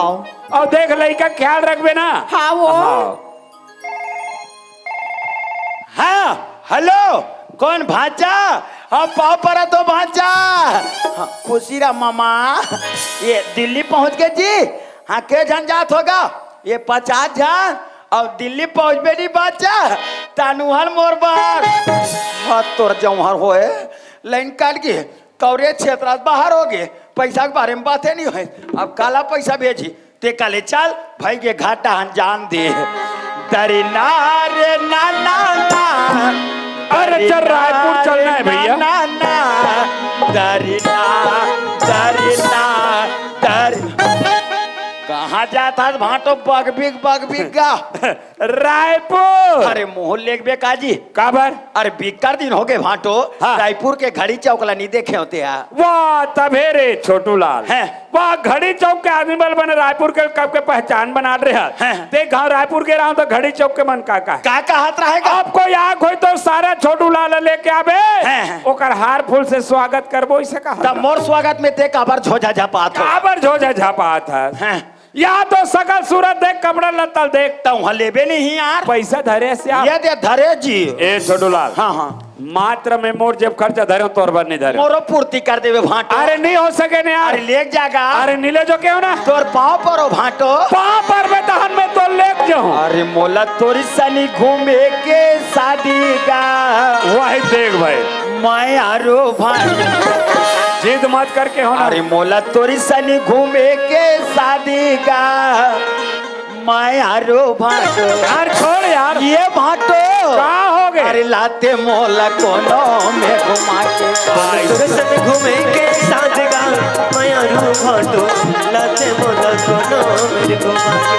और देख लड़का ख्याल रखबे ना। हाँ वो हाँ हेलो कौन भांजा? हाँ पाव पड़ा तो भांजा। हाँ, खुशी रहा मामा। ये दिल्ली पहुंच गए जी। हाँ के झंझाट होगा? ये 50 जन और दिल्ली पहुंच बे नहीं बाचा तानुहर मोर बार। हाँ तोर जौहर होए लाइन काट गए कौरे क्षेत्र बाहर हो गए पैसा के बारे में बातें नहीं हुई। अब काला पैसा भेजी ते काले चल भाई के घाटा जान दे दरी नारे ना ना ना। अरे चल रायपुर चलना है भैया। ना ना दरी ना दरी कहाँ जाता भाटो बग बिग गा रायपुर। अरे मोहल्ले के काजी काबर अरे बिकर दिन हो गए भाटो। हाँ। रायपुर के घड़ी चौकला नहीं देखे होते हैं। वाह तबे रे छोटू लाल हैं। वाह घड़ी चौक के आदमी बल बने रायपुर के कब के पहचान बना रहे हैं। देख गाँव रायपुर के रहा तो घड़ी चौक के मन का हाथ रहेगा आपको याद हो तो सारा छोटू लाल लेके आबे हैं। ओकर हार फूल से स्वागत करबो इसे कहा तब मोर स्वागत में ते काबर झोझा झपात हो। काबर झोझा झापात है हैं। या तो सकल सूरत देख कपड़ा लत्ता देख तो वहाँ लेबे नहीं यार पैसा धरे से ये दे धरे जी। ए छोटू लाल हाँ हाँ मात्र में मोर जब खर्चा धरे तोर बार नहीं धरे मोरो पूर्ति कर देवे भाटो। अरे नहीं हो सके नहीं यार अरे ले जागा अरे नीले जो क्यों ना तोर पाँव परो भाटो पाँव पर में दहन में तो लेक जाऊं। अरे मोला तोरी सनी घूमे के शादी का वही देख भाई मैं आरो भाई जिद मत करके होना। अरे मोला तोरी सनी घूमे के शादी का मैं आरो भाटो। यार छोड़ यार ये भाटो कहाँ हो गए? अरे लाते मोला कोनो में घुमा के तोरे संग घूमेंगे शादी का मैं आरू भाटो लाते मोला कोनो मेरे घुमा के।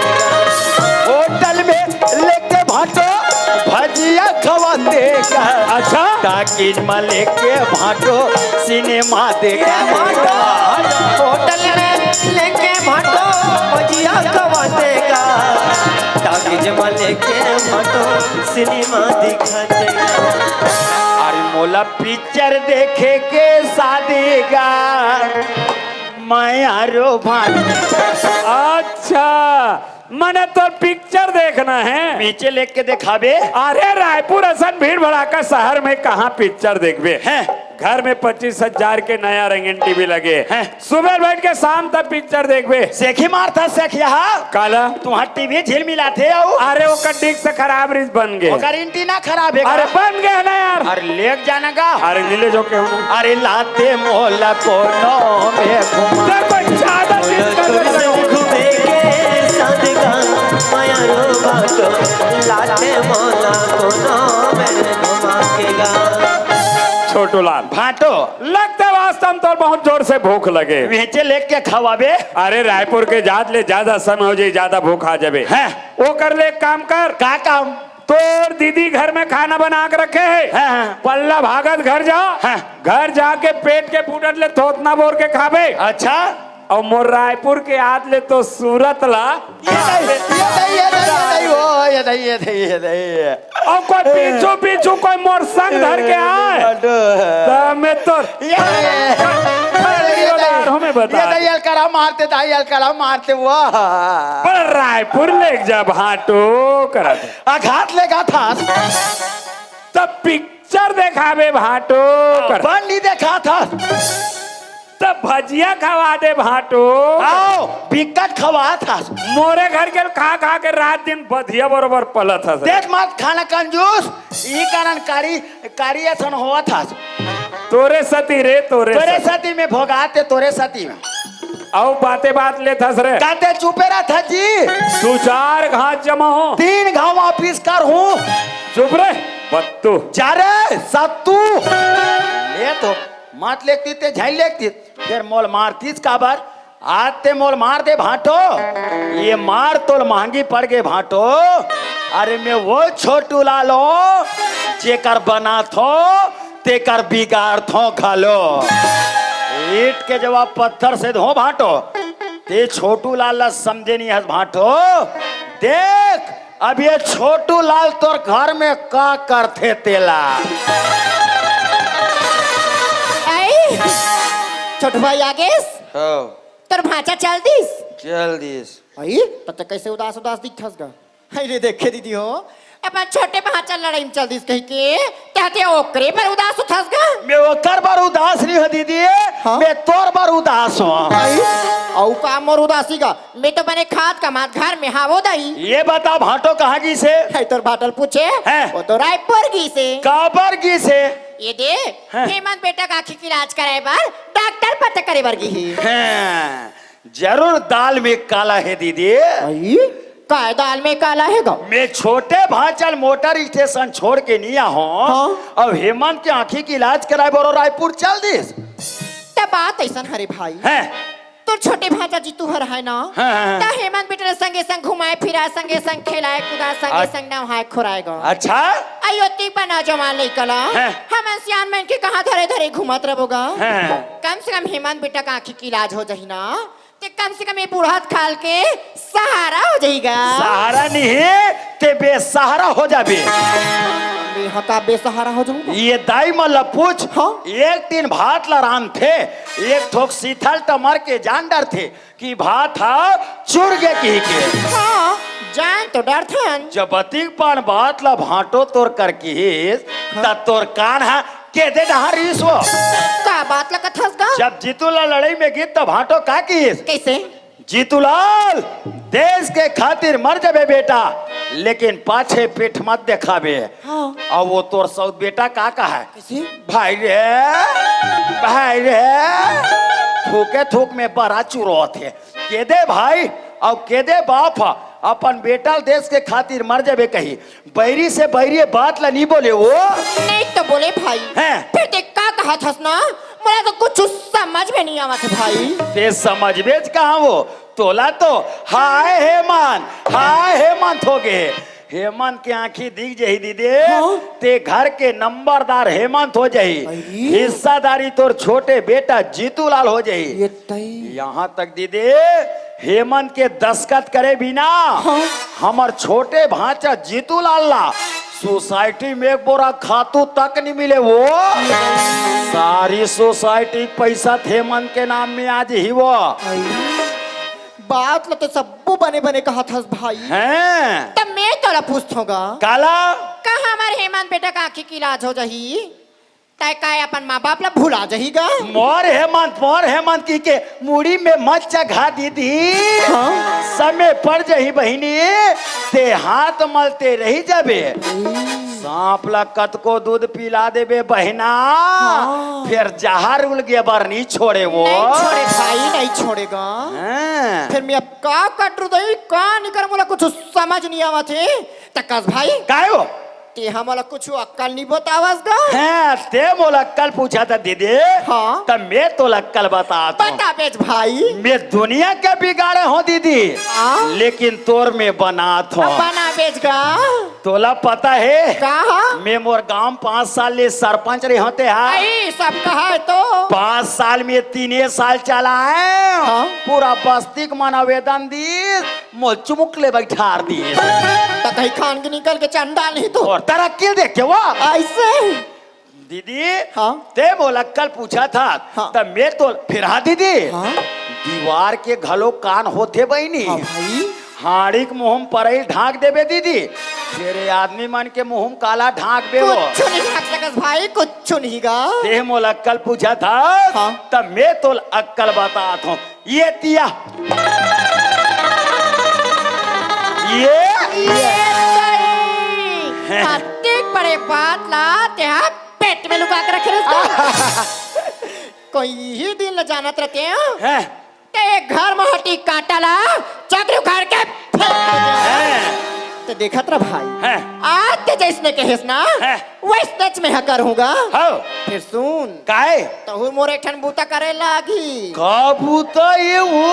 होटल में लेके भाटो भजिया खवा देगा। अच्छा ताकि में लेके भाटो सिनेमा देखा। होटल में लेके भाटो भजिया खवा देगा ताकि जमा लेके भाटो सिनेमा दिखा देगा। अरे मोला पिक्चर देखे के शादी का मैं आरो भाटो। अच्छा मने तो पिक्चर देखना है नीचे लेके दिखाबे। अरे रायपुर असन भीड़ भड़ाका शहर में कहाँ पिक्चर देखबे हैं। घर में 25,000 के नया रंगीन टीवी लगे हैं। सुबह बैठ के शाम तक पिक्चर देखबे। सेखी मारता सेख यहाँ काला तुम्हार टीवी झिल मिलाते आओ। अरे वो डिक से खराब रिज बन गए। ओकर एंटीना खराब है। अरे बन गए ना यार। अरे लेक जाना का। अरे नीले जो के होना अरे लाते मोला कोनो में घुमा। देखो ज्यादा जिद कर तोरे रहे हो। संग घूमेंगे शादी का मैं आरू भाटो लाते मोला कोनो मेरे घुमा के। छोटू लाल भाटो लगते वास्तव में तो बहुत जोर से भूख लगे। नीचे लेके खवाबे। अरे रायपुर के जात ले ज्यादा समय हो जाए ज्यादा भूख आ जाबे हैं। वो कर ले काम कर का काम तोर दीदी घर में खाना बना के रखे है हैं। पल्ला भागत घर जाओ हैं। घर जाके पेट के फूटत ले थोतना बोर के खाबे अच्छा और मोर रायपुर के हाथ ले तो सूरत ला और कोई पीछू पीछू कोई मोर संग धर के आए तो मैं तो हमें बता मारते वाह पर रायपुर ले जा भाटो करा दे। आघात लेगा था तब पिक्चर देखाबे भाटो कर बन नहीं देखा था। तब भजिया खवा दे भाटो आओ बिकट खवा था। मोरे घर के खा खा के रात दिन बधिया बरोबर पलत था देख मत खाना कंजूस ई कारण कारी ऐसा हुआ था। तोरे सती रे तोरे सती में भोगाते तोरे सती में आओ बातें बात ले थस रे कहते चुपे रहा था जी। तू 4 घास जमा हो 3 घाव ऑफिस कर हूँ। चुप रे बत्तू जा रे सत्तू ले तो मत लेती ते झाई लेती फिर मोल मारतीस काबर आते मोल मार दे भाटो। ये मार तो महंगी पड़ गए भाटो। अरे मैं वो छोटू लालो जेकर बना थो तेकर बिगाड़ थो खालो। ईट के जवाब पत्थर से धो भाटो ते छोटू लाल समझे नहीं हस भाटो। देख अब ये छोटू लाल तोर घर में का करते तेला। छोटू भाई आगे तोर भाचा चल दिस चल दिस आई तब तक कैसे उदास उदास दिखस गा अरे देखे दीदी हो अपन छोटे भाचा लड़ाई में चल दिस कही के ताते ओकरे पर उदास उठस गा मैं ओकर बार उदास नहीं हो दीदी हाँ? मैं तोर बार उदास हूँ आई औ का मोर उदासी गा मैं तो बने खाद कमात घर में हावो दई ये बता भाटो कहाँ की से है तोर बाटल पूछे हैं? वो तो रायपुर की से काबर की से ये दे हैं? हेमंत बेटा का आँखी की इलाज कराए बार डॉक्टर पता करे वर्गी ही हैं, जरूर दाल में काला है दीदी आई काय दाल में काला है गा मैं छोटे भांचल मोटर स्टेशन छोड़ के नहीं हूँ हाँ? अब हेमंत के आँखी की इलाज कराए बोलो रायपुर चल दिस तब बात ऐसा हरे भाई हैं तो छोटे भाजा जी तू हर है ना हाँ। ता हेमंत बेटा संगे संग घुमाए फिरा संगे संग खेलाए कूदा संगे संग नहाए खुराएगा अच्छा अयोती बना जवान ले कला हैं? हम सियान में के कहां धरे धरे घुमत रहोगा हैं। कम से कम हेमंत बेटा का आँखी की इलाज हो जाही ना ते कम से कम ये बूढ़त खाल के सहारा हो जाएगा सहारा नहीं ते बेसहारा हो जाबे मैं हका बेसहारा हो जाऊंगा ये दाई मल्ला पूछ हाँ? एक दिन भात लरान थे एक ठोक सीथल टमर के जान डर थे कि भात था चुर गे की के हाँ जान तो डर थन जब अतिक पान बात ला भाटो तोर कर की त तोर कान है के दे डहारीस वो का बात लगत हस गा जब जीतूला लड़ाई में गीत तो भाटो का कीस कैसे जीतूलाल देश के खातिर मर जाबे बेटा लेकिन पाछे पीठ मत देखाबे हाँ और वो तोर सौद बेटा का है कैसे भाई रे थूके थूक में बड़ा चुरो थे के दे भाई और के दे बाप अपन बेटा देश के खातिर मर जाबे कही बैरी से बैरी बात ला नहीं बोले वो नहीं तो बोले भाई हैं? फिर देख का कहा थस ना मुझे तो कुछ समझ में नहीं आवत भाई ते समझ बेच कहाँ वो तोला तो हाय हेमंत हो गए हेमंत की आंखी दिख जाही दीदी हाँ? ते घर के नंबरदार हेमंत हो जाही अरे। हिस्सादारी तोर छोटे बेटा जीतूलाल हो जाही ये तई यहाँ तक दीदी हेमंत के दस्खत करे बिना हाँ? हमार छोटे भांचा जीतूलाल ला सोसाइटी में एक बोरा खातू तक नहीं मिले वो सारी सोसाइटी पैसा हेमंत के नाम में आज ही वो बात लो तो सबू बने बने कहा थस भाई हैं तब मैं तोला पूछूंगा काला कहा हमारे हेमंत बेटा का आँखी की इलाज हो जाही तय काय अपन माँ बाप ला भूला जाहीगा मोर हेमंत की के मुड़ी में मत चघा दीदी हाँ? समय पड़ जही बहिनी ते हाथ मलते रही जाबे सांप ला कत को दूध पिला देबे बहिना हाँ। फिर जहर उल के बार नहीं छोड़े वो नहीं छोड़े भाई नहीं छोड़ेगा हैं। फिर मैं अब का कटरू दई का निकर मोला कुछ समझ नहीं आवत है तकस भाई काय हो ते हमला कुछ अक्कल नहीं बतावस गा हैं ते मोला कल पूछा था दीदी हाँ? तब मैं तो कल बताता हूँ बता बेच भाई मैं दुनिया के बिगाड़े हो दीदी हाँ? लेकिन तोर में बनात हूँ बना बेच गा तोला पता है कहा मैं मोर गांव 5 साल ले सरपंच रहे होते हैं आई सब कहा है तो 5 साल में 3 साल चला है हाँ? पूरा बस्ती को मन आवेदन दी मोल चुमुक ले बैठार दी तो कहीं खान के निकल के चंदा नहीं तो और तरक्की देखे वो ऐसे दीदी हाँ? ते बोला कल पूछा था हाँ? तब मैं तो फिर हाँ दीदी हाँ? दीवार के घलो कान होते बहनी हाँ भाई हाड़ी के मुँह पर ढाक देबे दीदी तेरे आदमी मन के मुँह काला ढाक दे वो कुछ नहीं रख सकस भाई कुछ नहीं गा ते मोला अक्कल पूछा था हाँ? तब मैं तो अक्कल बताता हूँ ये तिया ये हत्ते बड़े बात ला तेहा पेट में लुका के रखे कोई ही दिन ल जानत रहते हैं हैं ते घर में हटी काटा ला चक्र उखाड़ के फेंक देते हैं तो देखत रह भाई हैं आज ते जैसने कहेस ना हैं। वैसने में हकर होगा हो फिर सुन काहे तहु मोरे ठन बूता करे लागी काबूता ये वो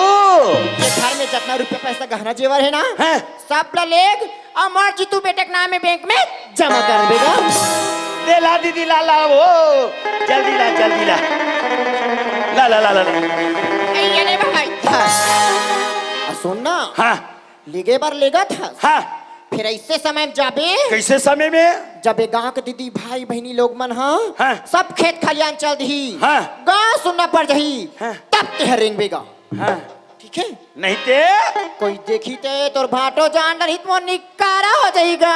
ये घर में जितना रुपया पैसा गहना जेवर है ना हैं सब ला लेग अमर जीतू बेटे के नाम में बैंक में जमा कर देगा दे ला दीदी ला ला वो जल्दी ला ला ला ला ला ला ये ले भाई सुन ना हाँ लेगे बार लेगा था हाँ फिर ऐसे समय में जाबे कैसे समय में जब ये गांव के दीदी भाई बहनी लोग मन हाँ हाँ। सब खेत खलियान चल दी हाँ। गांव सुनना पड़ जही हाँ। तब तेह रेंग बेगा हाँ ठीक है नहीं ते कोई देखी ते तोर भाटो जान रही तो निकारा हो जाएगा।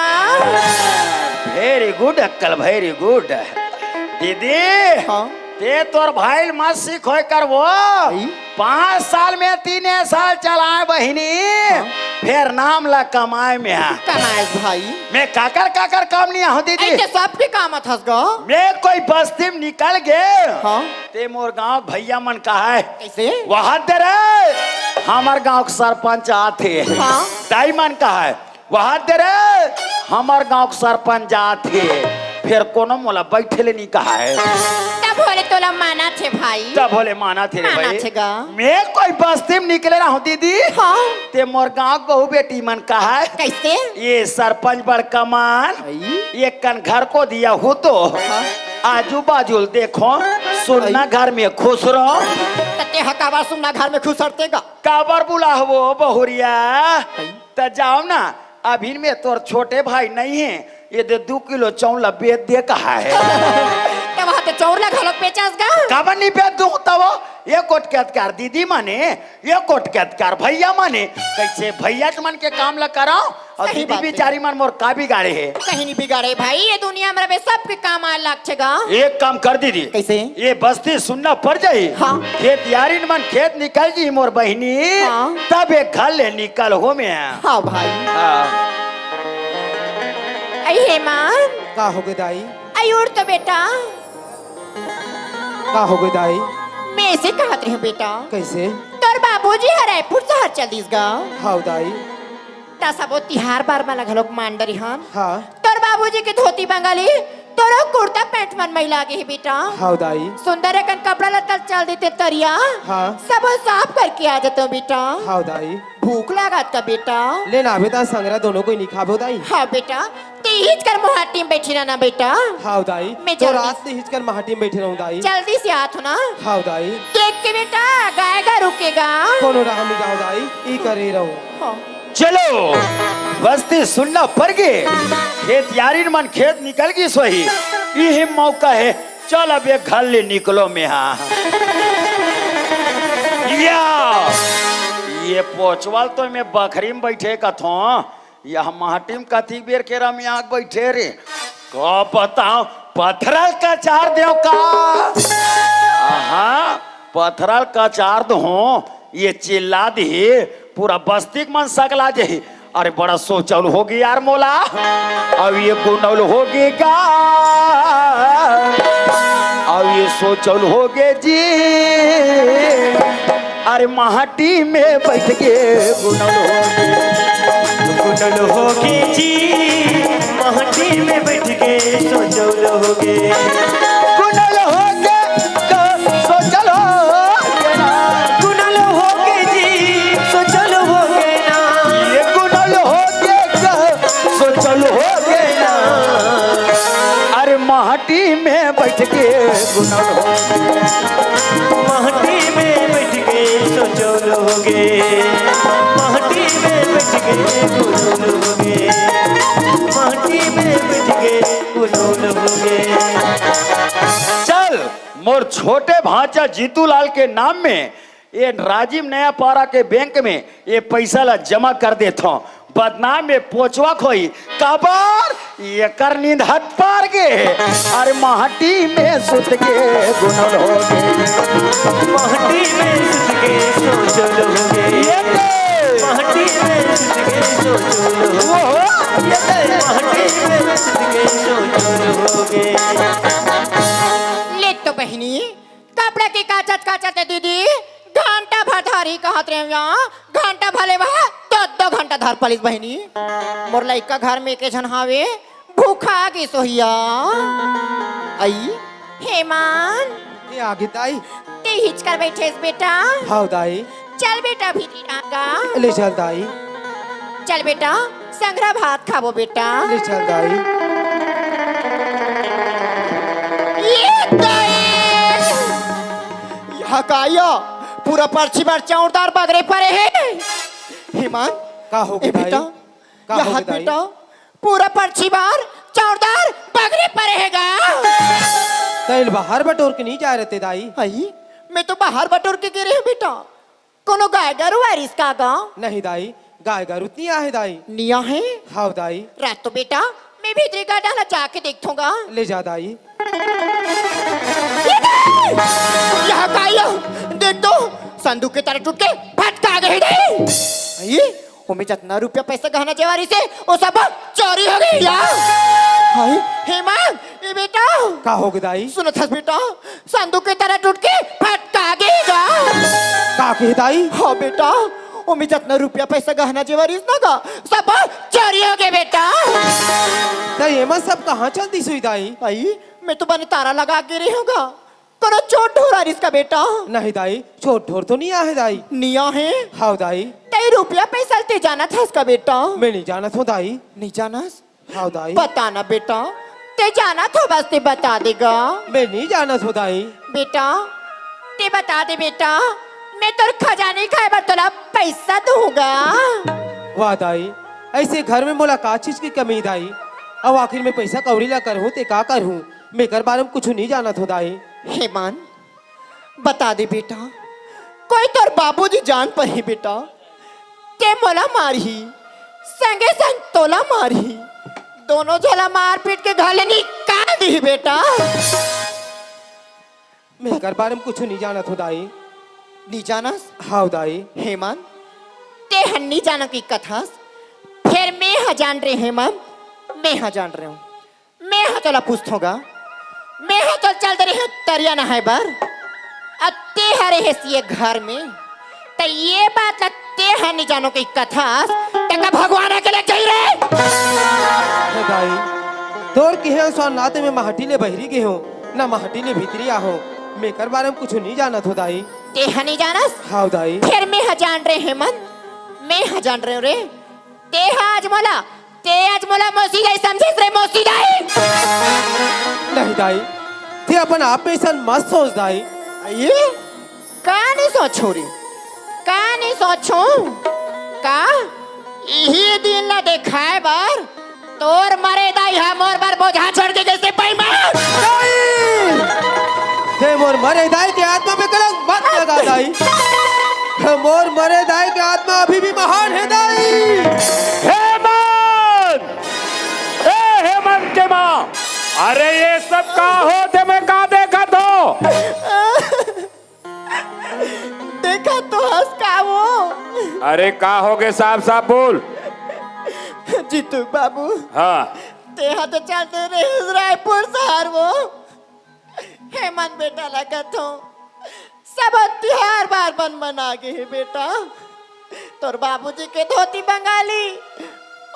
वेरी गुड अक्कल, वेरी गुड। दीदी हाँ ते तोर भाई मत सीख होय कर वो 5 साल में 3 साल चलाए बहिनी फिर नाम ला कमाए में कमाए भाई मैं काकर काम नहीं हो दीदी ऐसे सबके काम थस गा। मैं कोई बस्ती में निकल गए हाँ ते मोर गांव भैया मन का है कैसे वहां दे रे हमार गांव के सरपंच आते हाँ दाई मन का है वहां दे रे हमार गांव के सरपंच आते फिर कोनो मोला बैठे ले नहीं कहा है तब बोले तोला माना थे भाई तब बोले माना थे रे माना भाई थे गा। मैं कोई बस्ती में निकले रहा हूँ दीदी हाँ ते मोर गांव बहू बेटी मन का है कैसे ये सरपंच बड़ कमान ये कन घर को दिया हो तो आजू बाजू देखो सुनना घर में खुश रहो तते हकावा सुनना घर में खुश रहतेगा काबर बुला वो बहुरिया त जाओ ना अभी में तोर छोटे भाई नहीं है ये दे 2 किलो चौला बेच दे कहा है तब वहाँ तो चौरला घलोक पेचास गा काबर नहीं बेच दूं तब ये कोटकेतकार दीदी माने ये कोटकेतकार भैया माने कैसे भैया के मन के काम ला कराओ और सही दीदी बात है। बेचारी मन मोर का बिगाड़े है कहीं नहीं बिगाड़े भाई ये दुनिया में रहे सबके काम आ लागेगा। एक काम कर दीदी कैसे ये बस्ती सुनना पड़ जाये हाँ। खेत यारी मन खेत निकल जी मोर बहिनी हाँ। तब एक घर ले निकल हो में हाँ भाई हाँ। आई हेमान का हो गए दाई आई उड़ तो बेटा का हो गए दाई मैं ऐसे कहत रही हूँ बेटा कैसे तोर बाबूजी है रायपुर शहर चल दिस गा हाउ दाई ता सबो तिहार बार में लगलोग मान डरी हन हाँ तोर बाबूजी के धोती बंगाली तोरो कुर्ता पैंट मन में लागे है बेटा हाउ दाई सुंदर एकन कपड़ा लत्ता चल देते तरिया हाँ सब साफ करके आ जाते बेटा हाउ दाई भूख लागत का बेटा लेना आवे ता संगरा दोनों को नहीं खाबो दाई हाँ बेटा तेज कर मुहाटी में बैठी रहना बेटा हाउ दाई मैं तो जल्दी- रात से हिचकर महाटी में बैठे रहूं दाई जल्दी से आत हो ना हाउ दाई देख के बेटा गाएगा रुकेगा कोनो राह में जाओ दाई ई करे रहूं हाँ। चलो बस्ती सुनना पड़ गए खेत यारी मन खेत निकल गई सोही यही मौका है चल अब एक घर ले निकलो में या ये पोचवाल तो मैं बखरी में बैठे कथो यह माटी में कथी बेर के रम यहाँ बैठे रे को बताओ पत्थरल का चार देव का पत्थरल का चार दो ये चिल्ला दी पूरा बस्ती मन सकला जे अरे बड़ा सोचल होगी यार मोला अब ये गुंडल होगी का अब ये सोचल होगे जी अरे माटी में बैठ के गुंडल होगे जी माटी में बैठ के सोचल होगे गुंडल होगे तो सोचल होगे ना गुंडल होगे जी सोचल होगे ना ये गुंडल होगे तो सोचल होगे ना अरे माटी में बैठ के गुंडल होगे माटी में बैठ के सोचल होगे माटी में बैठ के गुंडल होगे माटी में बैठ के गुंडल होगे चल मोर छोटे भांचा जीतू लाल के नाम में ये राजीव नया पारा के बैंक में ये पैसा ला जमा कर देता हूँ बदनाम में पोचवा खोई काबर ये कर नींद हट पार गे अरे माटी में सुत के गुनल हो गए माटी में सुत के सोचल होगे माटी में सुत के सोचल होगे माटी में सुत के सोचल होगे ले तो बहनी कपड़ा के काचत दीदी घंटा भर धारी कहत रहे यहाँ घंटा भले वह दो घंटा धर पलिस बहनी मोर लइका घर में के झन हावे भूखा गे सोहिया आई हेमान ये आगे दाई ते हिच कर बैठे बेटा हाउ दाई चल बेटा भीती आगा ले चल दाई चल बेटा संगरा भात खाबो बेटा ले चल दाई ये दाई यहाँ का आया पूरा पर्ची बार चौड़दार बगरे पड़े हैं हेमान का हो गए दाई बेटा का हो यहाँ गए दाई बेटा पूरा पर्ची बार चौड़दार बगरे पड़ेगा तैल बाहर बटोर के नहीं जा रहे थे दाई आई मैं तो बाहर बटोर के गिरे हैं बेटा कोनो गाय गरु है इसका गाँव नहीं दाई गाय गरु उतनी आहे दाई निया है हाँ दाई रात तो बेटा मैं भीतरी का डाला जाके देखूंगा ले जा दाई यहाँ का आया देख तो संदूक की तरह टूट के फटका गई ये हमें जितना रुपया पैसा गहना जेवारी से वो सब चोरी हो गई यार हाय हेमंत ये बेटा का हो गई दाई सुनो था बेटा संदूक की तरह टूट के फटका गईगा का कही दाई हाँ बेटा हमें जितना रुपया पैसा गहना जेवारी ना का सब चोरी हो गए बेटा दाई एमन सब कहाँ चलती सुई दाई भाई मैं तो बने तारा लगा के रही होगा करो चोट हो रहा है इसका बेटा नहीं दाई छोट ठोर तो नहीं आहे दाई निया है हाँ दाई तई रुपया पैसा ते जाना था इसका बेटा मैं नहीं जाना था दाई नहीं जाना हाँ दाई बताना बेटा ते जाना था बस ते बता देगा मैं नहीं जाना था दाई बेटा ते बता दे बेटा मैं तो खजाने खाए बार तोला पैसा दूंगा वाह दाई ऐसे घर में मोला का चीज की कमी दाई अब आखिर में पैसा कौड़ी ला कर हूँ ते का कर हूँ मैं कर बारे में कुछ नहीं जाना था दाई हेमान बता दे बेटा कोई तोर बाबूजी जान पर ही बेटा ते मोला मारी संगे संग तोला मारी दोनों झला मार पीट के घाले निकाल दी बेटा मैं कर बारे में कुछ नहीं जाना था दाई नी जानस हाँ दाई हेमंत ते हन्नी जाना की कथा फिर मैं हाँ जान रहे हेमंत मैं हाँ जान रहे हूँ मैं हाँ तोला पूछूंगा मैं हाँ तो चल रही हूँ तरिया ना है बार अत्ते हरे है ये घर में तो ये बात लगते हैं नहीं जानो की कथा टका भगवान के लिए कही रहे हे दाई तोर की है सो नाते में महटी ले बहरी के हूँ ना महटी ले भीतरी आ हूँ मैं कर बारे में कुछ नहीं जाना था दाई ते हाँ नहीं जानस हाँ दाई फिर मैं हाँ जान रहे हेमंत मैं हाँ जान रहे हूँ रे ते हाँ आज मोला मौसी जाई समझिस रे मौसी जाई नहीं दाई ते अपन आप में सन मस्त सोच दाई ये का नहीं सोचो रे का नहीं सोचो का यही दिन ला देखाए बार तोर मरे दाई हम और बार बोझा छोड़ के जैसे बेईमान ते मोर मरे दाई के आत्मा पे कलंक मत लगा दाई मोर मरे दाई के आत्मा अभी भी महान है दाई हेमंत हेमंत के माँ अरे ये सब का हो थे मैं का देखा तो देखा तो हंस का वो अरे का हो गए साफ साफ बोल जीतू बाबू हाँ ते हाथ चलते रहे रायपुर शहर वो हेमंत बेटा लगा तो सब त्योहार बार बन बना गए बेटा तोर बाबूजी के धोती बंगाली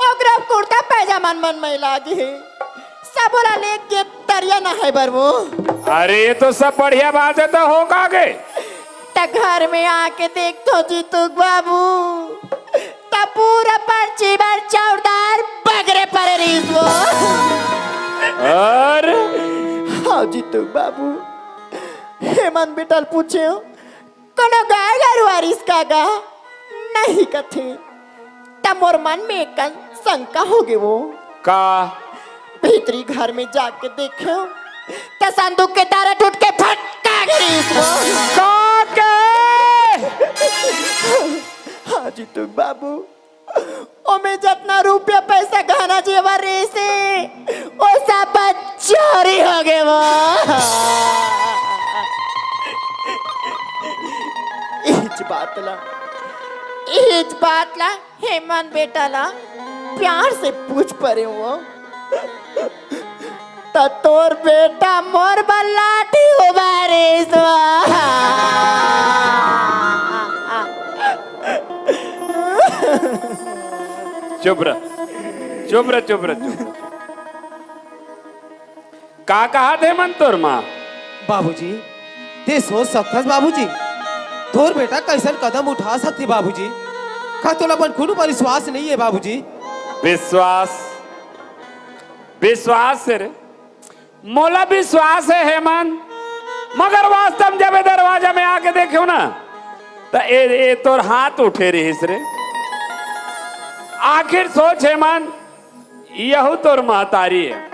ओकरा कुर्ता पैजामा मन में लागे सब बोला लेके तरिया ना है बर वो अरे ये तो सब बढ़िया बात है तो हो का गए त घर में आके देख तो जीतू बाबू त पूरा पर्ची भर चौड़दार बगरे पर रीस वो अरे हाँ जीतू बाबू हेमंत बेटल पूछे कोनो गाय गरुआरिस का गा नहीं कथे त मोर मन में एक शंका हो गए वो का भीतरी घर में जाके देखो त संदूक के तारा टूट के फटका गई का के हाँ जीतू बाबू ओमे जितना रुपया पैसा गहना जेवर रे से वो सब चोरी हो गए वो इच बात ला हेमंत बेटा ला प्यार से पूछ परे वो त तोर बेटा मोर बल्लाठी उबारे चुप रह चुप रह चुप रह चुप रह। का कहा थे मन तोर माँ बाबूजी ते सोच सकथस बाबूजी तोर बेटा कैसन कदम उठा सकती बाबूजी का तोला अपन खुद पर विश्वास नहीं है बाबूजी विश्वास विश्वास से रे मोला विश्वास है हेमंत मगर वास्तव जब ये दरवाजा में आके देखो ना तो ए तोर हाथ उठे रही रे आखिर सोच हेमंत यहू तोर महतारी है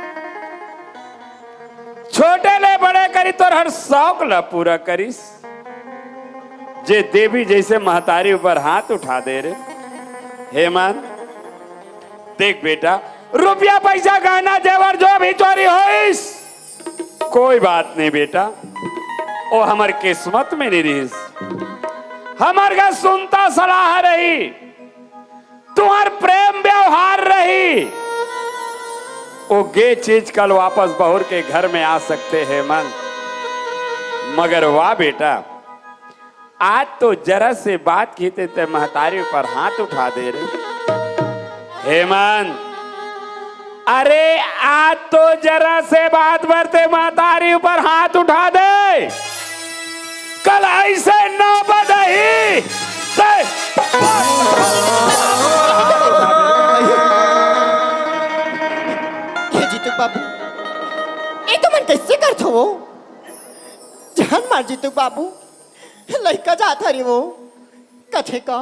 छोटे ले बड़े करी तोर हर शौक ला पूरा करिस जे देवी जैसे महतारी ऊपर हाथ उठा दे रे। हेमंत देख बेटा, रुपया पैसा गहना जेवर जो भी चोरी होइस, कोई बात नहीं बेटा, वो हमार किस्मत में नहीं रही। हमार का सुनता सलाह रही, तुम्हार प्रेम व्यवहार रही, वो गे चीज कल वापस बहुर के घर में आ सकते हैं मन। मगर वाह बेटा, आज तो जरा से बात की ते महतारी पर हाथ उठा दे रहे। हेमंत, अरे आज तो जरा से बात करते महतारी ऊपर हाथ उठा दे, कल ऐसे नौबत ही जीतू बाबू, ये तो मन कैसे करत हो? जान मार जीतू बाबू, लड़का जात हरी वो कथे का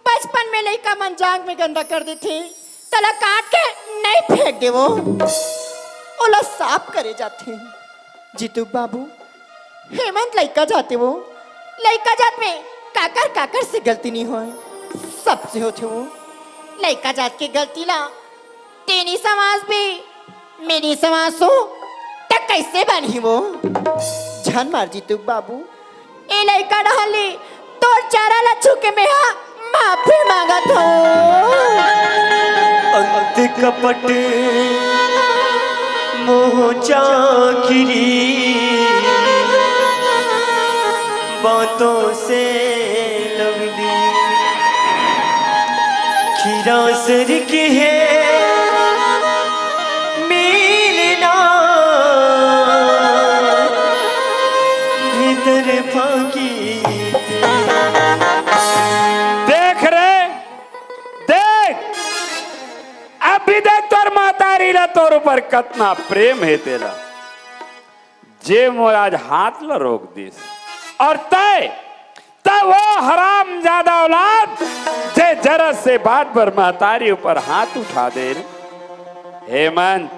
बचपन में लड़का मन जांग में गंदा कर दी थी, तला काट के नहीं फेंक दे वो, ओला साफ करे जाते। जीतू बाबू, हेमंत लड़का जाते वो, लड़का जात में काकर काकर से गलती नहीं होए, सबसे होते वो। लड़का जात की गलती ला तेरी समाज भी मेरी समाज हो तक कैसे बनी वो? जान मार जीतू बाबू, ए लड़का डाली तो चारा लच्छू के में माफी मांगा था। अंत कपट मोह चाकिरी बातों से लगली, खीरा सर के है मिलना भीतर फाकी। देख रे, देख अभी देख तोर महतारी ला तोर ऊपर कितना प्रेम है तेरा, जे मोर आज हाथ ला रोक दिस, और तय वो हराम ज्यादा औलाद जे जरा से बात पर महतारी ऊपर हाथ उठा दे। हेमंत,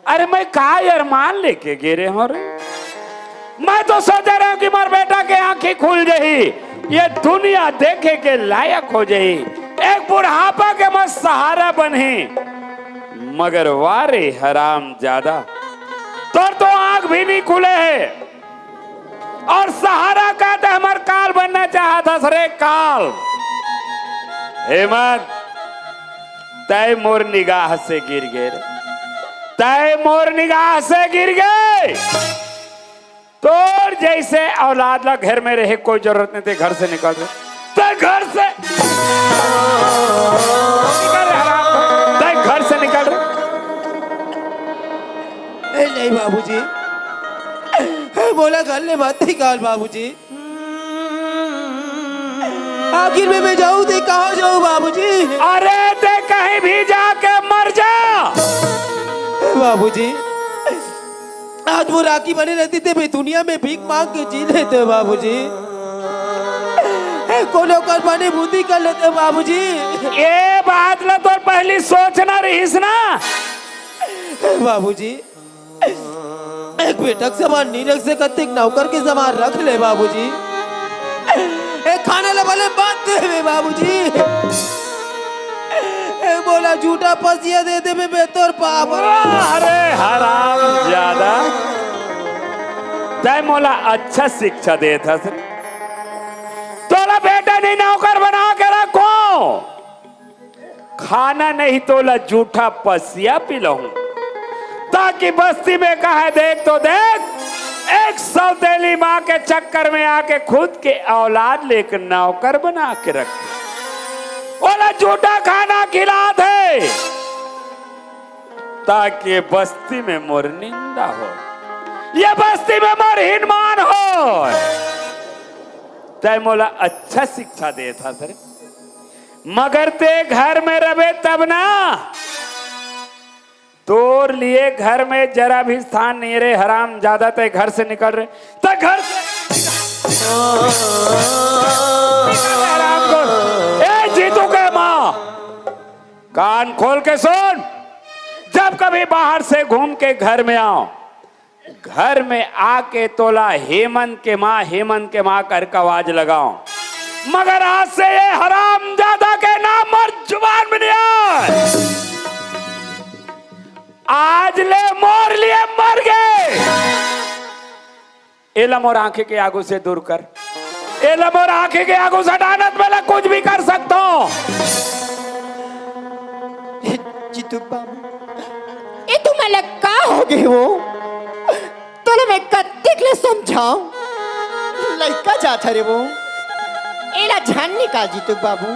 अरे मैं का अरमान लेके गिरे हो रे? मैं तो सोच रहा हूं कि मोर बेटा के आंखें खुल जाही, ये दुनिया देखे के लायक हो जाही, एक बुढ़ापा के मत सहारा बने। मगर वारे हराम ज्यादा, तोर तो आंख भी नहीं खुले है, और सहारा का तो हमार काल बनना चाहता सरे काल। हेमंत, तय मोर निगाह से गिर गए, तय मोर निगाह से गिर गए। तोर जैसे औलाद ला घर में रहे कोई जरूरत नहीं थे, घर से निकल रहे तो घर से घर से निकल रहे। नहीं बाबूजी, बोला घर ने मत निकाल बाबूजी, आखिर में मैं जाऊं तो कहाँ जाऊं बाबूजी? अरे ते कहीं भी जाके मर जा बाबूजी। आज वो राखी बने रहती थे, मैं दुनिया में भीख मांग के जी लेते बाबूजी, कोनो कर बने बुद्धि कर लेते बाबूजी। ये बात ला तो पहली सोचना रहीस ना बाबूजी। एक बेटक समान नीरक से कत्तिक नौकर के समान रख ले बाबूजी, एक खाने वाले बात दे बाबूजी, बोला झूठा पसिया दे दे मैं बेहतर पाप। अरे हराम ज्यादा, तय मोला अच्छा शिक्षा दे था सर, तोला बेटा नहीं नौकर बना के रखो, खाना नहीं तोला झूठा पसिया पिलाऊं, ताकि बस्ती में कहा देख तो देख, एक सौतेली माँ के चक्कर में आके खुद के औलाद लेकर नौकर बना के रखे, बोला झूठा खाना खिला दे, ताकि बस्ती में मोर निंदा हो, ये बस्ती में मोर हिनमान हो। तय मोला अच्छा शिक्षा दे था सर, मगर ते घर में रहे तब ना, तोर लिए घर में जरा भी स्थान नहीं रहे, हराम ज्यादा ते घर से निकल रहे, तो घर से ए जीतू के माँ, कान खोल के सुन, जब कभी बाहर से घूम के घर में आओ घर में आके तोला हेमंत के माँ करके आवाज लगाओ, मगर आज से ये हरामजादा के नाम और जुबान में नहीं आए। आज ले मोर लिए मर गए। एलम और आंखें के आगू से दूर कर, एलम और आंखें के आगू से हटाना, मैं कुछ भी कर सकता हूं। जीतू बाबू, ये तुम्हाला का हो गए हो? तोला मैं कत्तिक ले समझाओ, लड़का जाता रे वो। एला जान निकाल जीतू बाबू,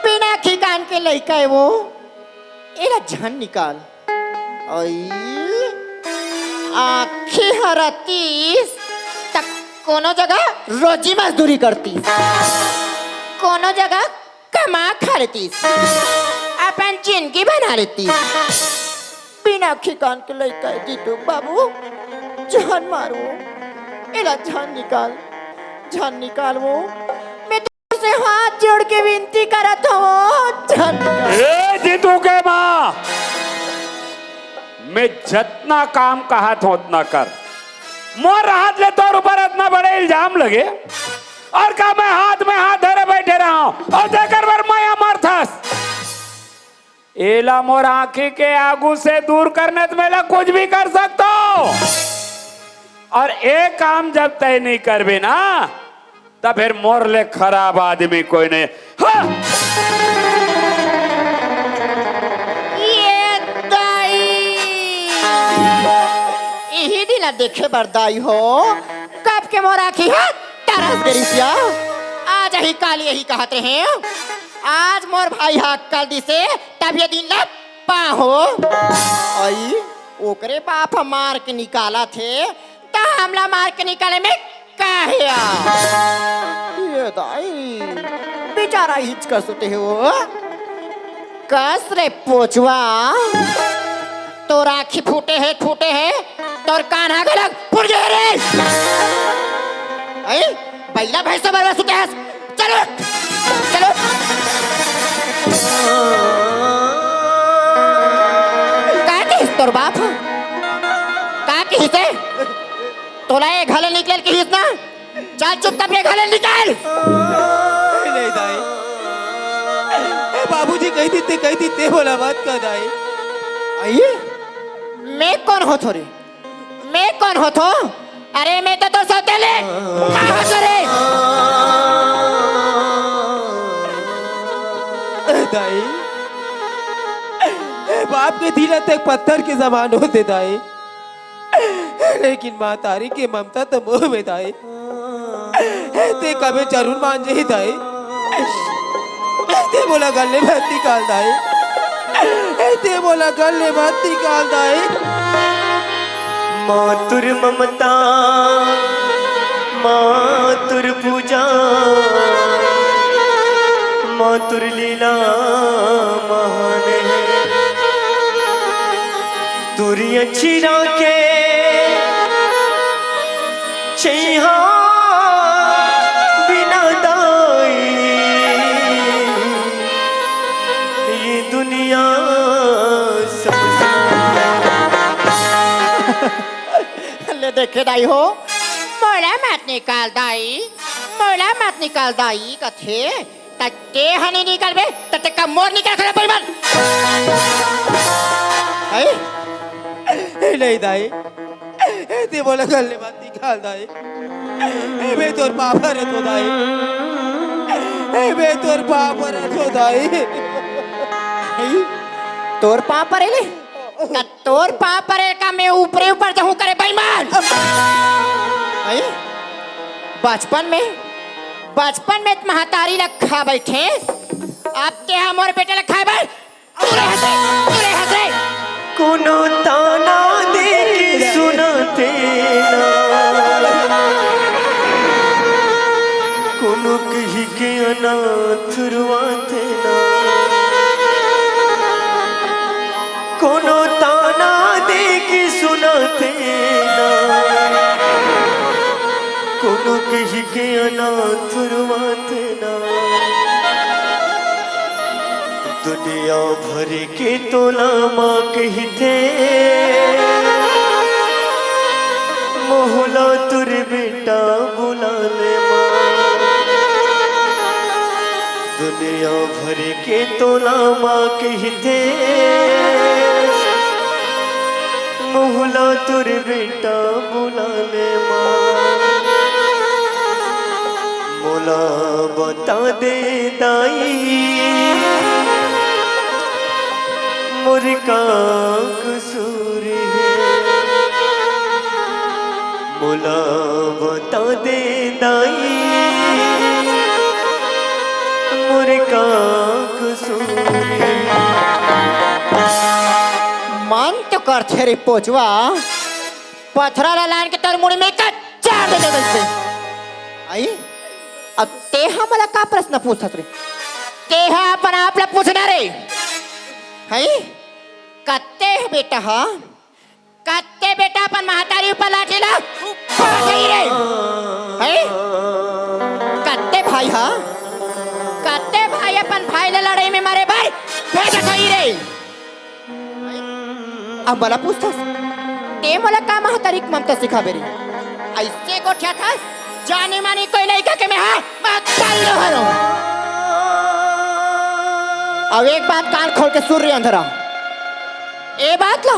बिना खिकान के लड़का है वो। एला जान निकाल। आई आखी हरतीस तक कोनो जगह रोजी मजदूरी करती, कोनो जगह कमा खा लेती, अपन जिंदगी बना लेती। बिना खिकान के लड़का है जीतू बाबू, जान मारो, एला जान निकाल वो। मैं तुझसे हाथ जोड़ के विनती करत हूँ, जान निकाल। ए जीतू के माँ, मैं जितना काम कहा था उतना कर। मोर हाथ ले तोर ऊपर इतना बड़े इल्जाम लगे और का मैं हाथ में हाथ धरे बैठे रहा हूं और देकर वर मैं अमर थस। एला मोर आंखी के आगू से दूर करने तो मेला कुछ भी कर सकता हूं। और एक काम जब तय नहीं कर भी ना, तब फिर मोर ले खराब आदमी कोई नहीं। हाँ। ये दाई यही दिला देखे बरदाई हो, कब के मोर आखी है तरस गरिसिया। आज ही काल यही कहते हैं, आज मोर भाई हाक कल दिसे तब ये दिन लपा हो। आई ओकरे बाप मार के निकाला थे, ता हमला मार के निकाले में काहे आ? ये दाई बेचारा हिचका सोते हो। कस रे पोचवा, तो राखी फूटे है तोर कान आगे लग फुट गए रे। आई बैला भैंसा बरवा सुते है। चलो चलो का कहिस तोर बाप, का कहिस तोला ये घले निकल के हिस ना। चल चुप कर, घले निकाल। नहीं दाई, बाबूजी कही थी बोला बात का दाई। आई मैं कौन हो थोरे, मैं कौन हो थो? अरे मैं तो सौतेले रे। दाई बाप के दिल तक पत्थर के समान होते दाई, लेकिन माँ तारी की ममता तो मोह में दाई। ते कभी जरूर मान जाए दाई, ते बोला गले मत निकाल दाई, ते बोला गले मत निकाल दाई। मातुर ममता मातुर पूजा मातुर लीला महान है। तुरी अच्छी राखे छैहा बिना दाई, ये दुनिया ले देखे दाई हो, मोला मत निकाल दाई कथे तके हनी निकल बे तते का मोर निकल खड़ा परिमान। नहीं दाई, ते बोला गले मत निकाल दाई। मैं तोर पापा रे तो दाई, मैं तोर पापा रे तो दाई। तोर पाप पर ले का तोर पाप पर का मैं ऊपर जाऊं करे बेईमान। आई बचपन में महतारी रखा बैठे, अब के हमारे बेटे रखा है। पूरे हंसे कोनो ताना दे के सुनाते ना, कोनो कही के अनाथ रुआते ना, कोनो ताना दे के सुनाते ना, कोनो कही के अनाथ रुआते ना। दुनिया भर के तोला माँ कहते मोहला तुर बेटा बुला ले माँ दुनिया भर के तोला माँ कहते मोहला तुर बेटा बुला ले माँ मोला बता दे दाई मोर का कसूर है मोला बता दे दाई मोर का कसूर है मन तो करते रे पोचवा पथरा ला लान के तर मुड़ी में कच्चा दे दे से आई अब ते मला का प्रश्न पूछत रे ते हा अपन आपला पूछना रे हई कत्ते बेटा हा कत्ते बेटा अपन महतारी ऊपर लाठीला ऊपर गई रे हई कत्ते भाई हा कत्ते भाई अपन भाई ले लड़ाई में मारे भाई भेज गई रे अब मला पूछतास ते मला का महतारी ममता सिखावे रे ऐसे गोठ्या था जाने मानी कोई लड़का के मैं हाँ मक्कल लो हरो अब एक बात कान खोल के सुन रही अंधरा ए बात ला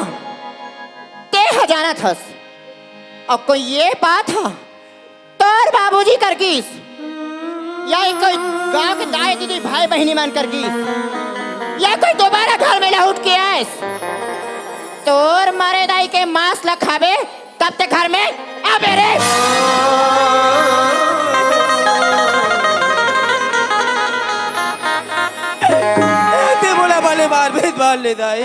ते हजाना थस अब कोई ये बात है तोर बाबूजी कर कीस या कोई गांव के दाई दीदी भाई बहनी मान कर कीस या कोई दोबारा घर में लौट के आएस तोर मारे दाई के मांस ला खावे तब ते घर में आबे रे ते बोला वाले बार भेद बार ले दाई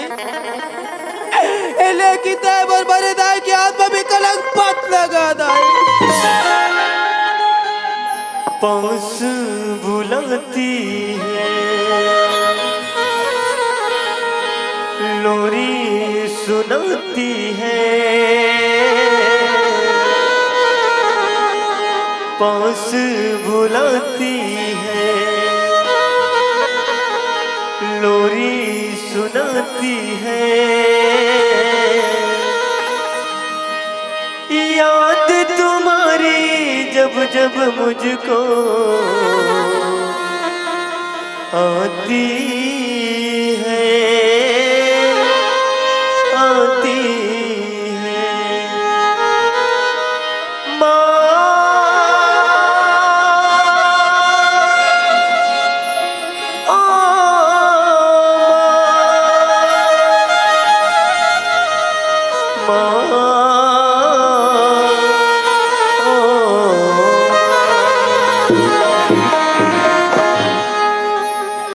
एले की ते बर बरे दाई की आत्मा में कलंक पत लगा दाई पास बुलाती है लोरी सुनाती है पास बुलाती है लोरी सुनाती है याद तुम्हारी जब जब मुझको आती है आती है माँ